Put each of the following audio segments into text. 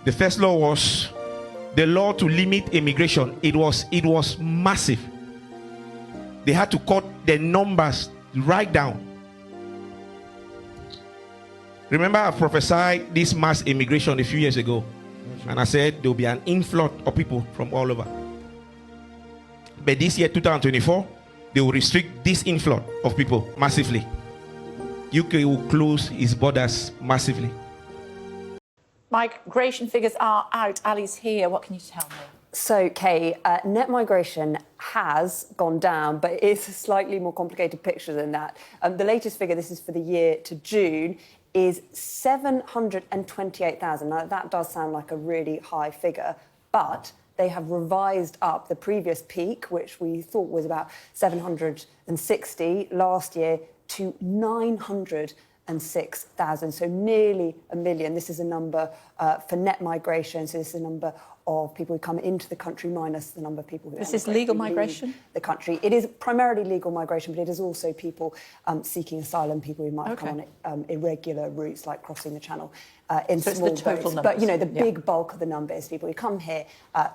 The first law was the law to limit immigration. It was massive. They had to cut the numbers right down. Remember, I prophesied this mass immigration a few years ago, and I said there will be an influx of people from all over. But this year, 2024, they will restrict this influx of people massively. UK will close its borders massively. Migration figures are out. Ali's here. What can you tell me? So, Kay, net migration has gone down, but it's a slightly more complicated picture than that. The latest figure, this is for the year to June, is 728,000. Now, that does sound like a really high figure, but they have revised up the previous peak, which we thought was about 760 last year, to 906,000, so nearly a million. This is a number for net migration, so this is a number of people who come into the country minus the number of people who This is legal migration? The country. It is primarily legal migration, but it is also people seeking asylum, people who might have come on irregular routes like crossing the Channel in so small it's the total boats. numbers. But, you know, the big bulk of the number is people who come here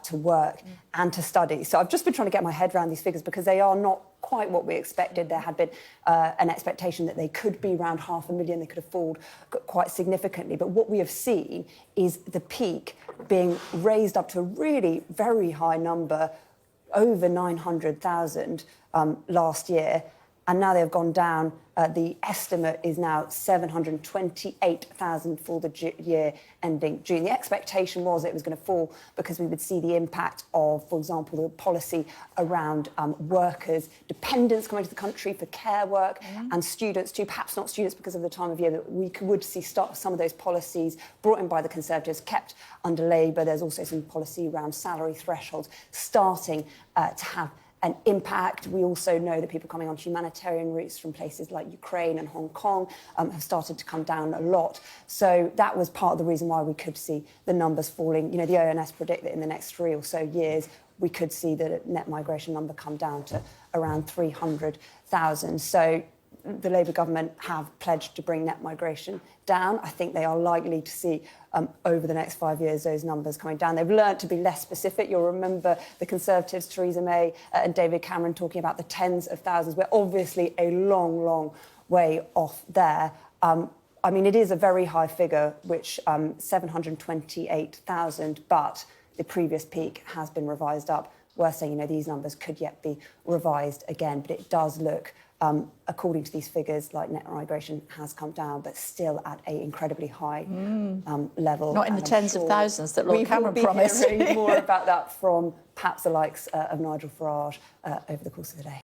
to work and to study. So I've just been trying to get my head around these figures because they are not quite what we expected. There had been an expectation that they could be around 500,000. They could have fallen quite significantly. But what we have seen is the peak being raised up to a really very high number, over 900,000 last year. And now they've gone down. The estimate is now 728,000 for the year ending June. The expectation was it was going to fall because we would see the impact of, for example, the policy around workers, dependents coming to the country for care work, and students too, perhaps not students because of the time of year, that we would see some of those policies brought in by the Conservatives, kept under Labour. There's also some policy around salary thresholds starting to have an impact. We also know that people coming on humanitarian routes from places like Ukraine and Hong Kong have started to come down a lot. So that was part of the reason why we could see the numbers falling. You know, the ONS predict that in the next 3 or so years, we could see the net migration number come down to around 300,000. So the Labour government have pledged to bring net migration down. I think they are likely to see over the next 5 years those numbers coming down. They've learnt to be less specific. You'll remember the Conservatives, Theresa May and David Cameron, talking about the tens of thousands. We're obviously a long, long way off there. I mean, it is a very high figure, which 728,000, but the previous peak has been revised up. We're saying, you know, these numbers could yet be revised again, but it does look, according to these figures, like net migration has come down, but still at an incredibly high level. Not in the tens of thousands that Lord Cameron promised. We will be hearing more about that from perhaps the likes of Nigel Farage over the course of the day.